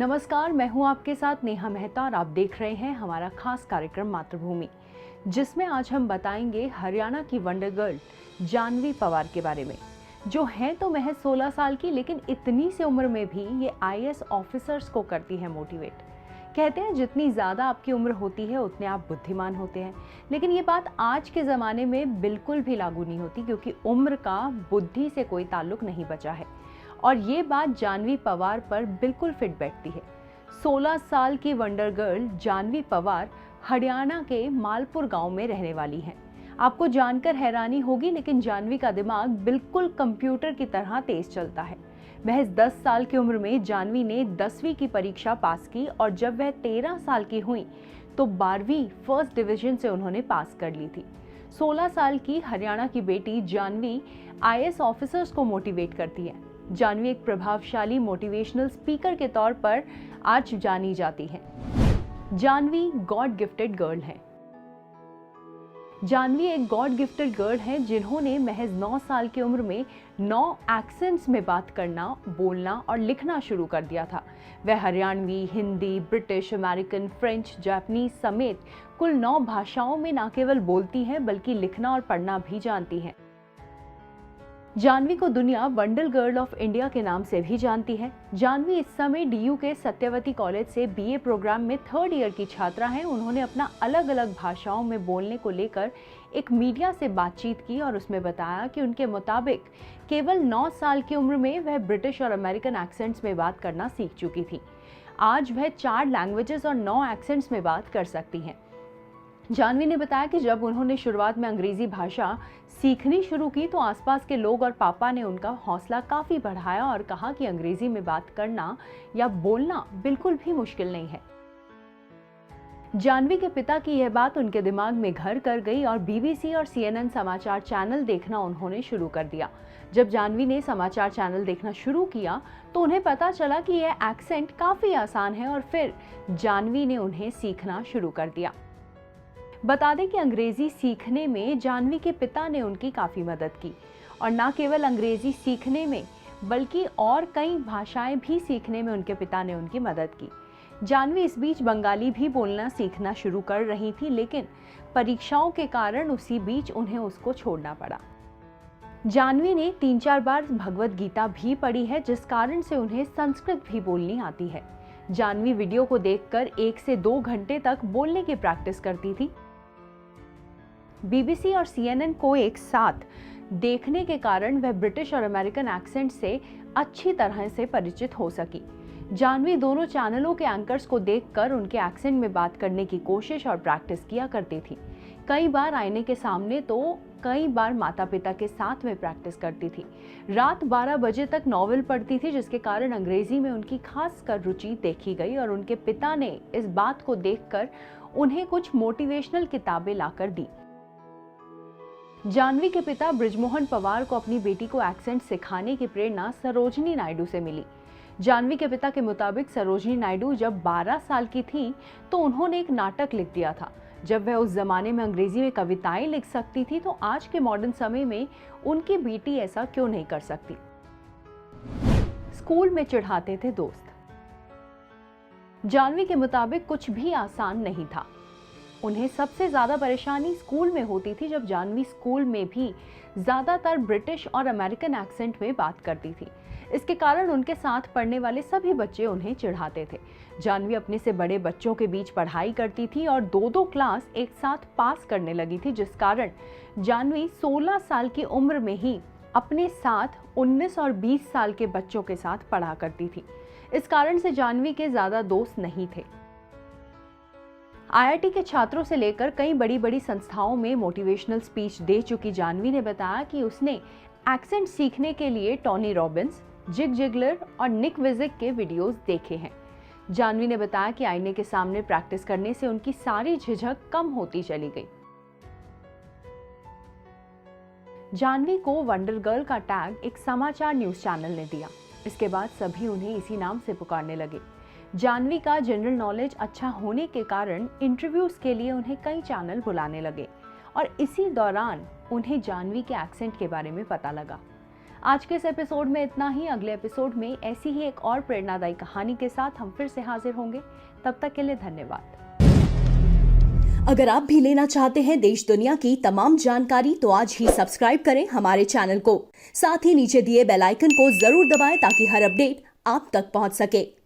नमस्कार, मैं हूं आपके साथ नेहा मेहता और आप देख रहे हैं हमारा खास कार्यक्रम मातृभूमि, जिसमें आज हम बताएंगे हरियाणा की वंडर गर्ल जानवी पवार के बारे में, जो है तो महज 16 साल की, लेकिन इतनी सी उम्र में भी ये आईएएस ऑफिसर्स को करती है मोटिवेट। कहते हैं जितनी ज़्यादा आपकी उम्र होती है उतने आप बुद्धिमान होते हैं, लेकिन ये बात आज के ज़माने में बिल्कुल भी लागू नहीं होती, क्योंकि उम्र का बुद्धि से कोई ताल्लुक नहीं बचा है। और ये बात जानवी पवार पर बिल्कुल फिट बैठती है। 16 साल की वंडर गर्ल जानवी पवार हरियाणा के मालपुर गांव में रहने वाली हैं। आपको जानकर हैरानी होगी, लेकिन जानवी का दिमाग बिल्कुल कंप्यूटर की तरह तेज चलता है। महज 10 साल की उम्र में जानवी ने 10वीं की परीक्षा पास की और जब वह 13 साल की हुई तो 12वीं फर्स्ट डिवीजन से उन्होंने पास कर ली थी। 16 साल की हरियाणा की बेटी जानवी आईएएस ऑफिसर्स को मोटिवेट करती है। जानवी एक प्रभावशाली मोटिवेशनल स्पीकर के तौर पर आज जानी जाती है। जानवी गॉड गिफ्टेड गर्ल है। जानवी एक गॉड गिफ्टेड गर्ल है जिन्होंने महज 9 साल की उम्र में 9 एक्सेंट्स में बात करना, बोलना और लिखना शुरू कर दिया था। वह Haryanvi, Hindi, British, American, French, Japanese समेत कुल 9 भाषाओं में न केवल बोलती हैं बल्कि लिखना और पढ़ना भी जानती हैं। जानवी को दुनिया वंडर गर्ल ऑफ इंडिया के नाम से भी जानती है। जानवी इस समय डीयू के सत्यवती कॉलेज से बीए प्रोग्राम में 3rd ईयर की छात्रा हैं। उन्होंने अपना अलग अलग भाषाओं में बोलने को लेकर एक मीडिया से बातचीत की और उसमें बताया कि उनके मुताबिक केवल 9 साल की उम्र में वह ब्रिटिश और अमेरिकन एक्सेंट्स में बात करना सीख चुकी थी। आज वह 4 लैंग्वेजेस और 9 एक्सेंट्स में बात कर सकती हैं। जानवी ने बताया कि जब उन्होंने शुरुआत में अंग्रेजी भाषा सीखनी शुरू की तो आसपास के लोग और पापा ने उनका हौसला काफी बढ़ाया और कहा कि अंग्रेजी में बात करना या बोलना बिल्कुल भी मुश्किल नहीं है। जानवी के पिता की यह बात उनके दिमाग में घर कर गई और बीबीसी और सीएनएन समाचार चैनल देखना उन्होंने शुरू कर दिया। जब जानवी ने समाचार चैनल देखना शुरू किया तो उन्हें पता चला कि यह एक्सेंट काफी आसान है और फिर जानवी ने उन्हें सीखना शुरू कर दिया। बता दें कि अंग्रेजी सीखने में जानवी के पिता ने उनकी काफ़ी मदद की और न केवल अंग्रेजी सीखने में बल्कि और कई भाषाएं भी सीखने में उनके पिता ने उनकी मदद की। जानवी इस बीच बंगाली भी बोलना सीखना शुरू कर रही थी, लेकिन परीक्षाओं के कारण उसी बीच उन्हें उसको छोड़ना पड़ा। जानवी ने 3-4 बार भगवद गीता भी पढ़ी है, जिस कारण से उन्हें संस्कृत भी बोलनी आती है। जानवी वीडियो को देखकर 1 से 2 घंटे तक बोलने की प्रैक्टिस करती थी। बीबीसी और सीएनएन को एक साथ देखने के कारण वह ब्रिटिश और अमेरिकन एक्सेंट से अच्छी तरह से परिचित हो सकी। जानवी दोनों चैनलों के एंकर्स को देखकर उनके एक्सेंट में बात करने की कोशिश और प्रैक्टिस किया करती थी। कई बार आईने के सामने तो कई बार माता पिता के साथ में प्रैक्टिस करती थी। रात 12 बजे तक नॉवेल पढ़ती थी, जिसके कारण अंग्रेजी में उनकी खासकर रुचि देखी गई और उनके पिता ने इस बात को देखकर उन्हें कुछ मोटिवेशनल किताबें लाकर दी। जानवी के पिता बृजमोहन पवार को अपनी बेटी को एक्सेंट सिखाने की प्रेरणा सरोजिनी नायडू से मिली। जानवी के पिता के मुताबिक सरोजिनी नायडू जब 12 साल की थी तो उन्होंने एक नाटक लिख दिया था। जब वह उस जमाने में अंग्रेजी में कविताएं लिख सकती थी तो आज के मॉडर्न समय में उनकी बेटी ऐसा क्यों नहीं कर सकती। स्कूल में चिढ़ाते थे दोस्त। जानवी के मुताबिक कुछ भी आसान नहीं था। उन्हें सबसे ज्यादा परेशानी स्कूल में होती थी, जब जानवी स्कूल में भी ज्यादातर ब्रिटिश और अमेरिकन एक्सेंट में बात करती थी। इसके कारण उनके साथ पढ़ने वाले सभी बच्चे उन्हें चिढ़ाते थे। जानवी अपने से बड़े बच्चों के बीच पढ़ाई करती थी और 2-2 क्लास एक साथ पास करने लगी थी, जिस कारण जानवी 16 साल की उम्र में ही अपने साथ 19 और 20 साल के बच्चों के साथ पढ़ा करती थी। इस कारण से जानवी के ज्यादा दोस्त नहीं थे। आईआईटी के छात्रों से लेकर कई बड़ी बड़ी संस्थाओं में मोटिवेशनल स्पीच दे चुकी जानवी ने बताया कि उसने एक्सेंट सीखने के लिए टोनी रॉबिन्स, जिग जिगलर और निक विजिक के वीडियोस देखे हैं। जानवी ने बताया कि आईने के सामने प्रैक्टिस करने से उनकी सारी झिझक कम होती चली गई। जानवी को वंडर गर्ल का टैग एक समाचार न्यूज चैनल ने दिया। इसके बाद सभी उन्हें इसी नाम से पुकारने लगे। जानवी का जनरल नॉलेज अच्छा होने के कारण इंटरव्यूज के लिए उन्हें कई चैनल बुलाने लगे और इसी दौरान उन्हें जानवी के एक्सेंट के बारे में पता लगा। आज के इस एपिसोड में इतना ही। अगले एपिसोड में ऐसी ही एक और प्रेरणादायी कहानी के साथ हम फिर से हाजिर होंगे। तब तक के लिए धन्यवाद। अगर आप भी लेना चाहते हैं देश दुनिया की तमाम जानकारी तो आज ही सब्सक्राइब करें हमारे चैनल को। साथ ही नीचे दिए बेल आइकन को जरूर दबाएं ताकि हर अपडेट आप तक पहुंच सके।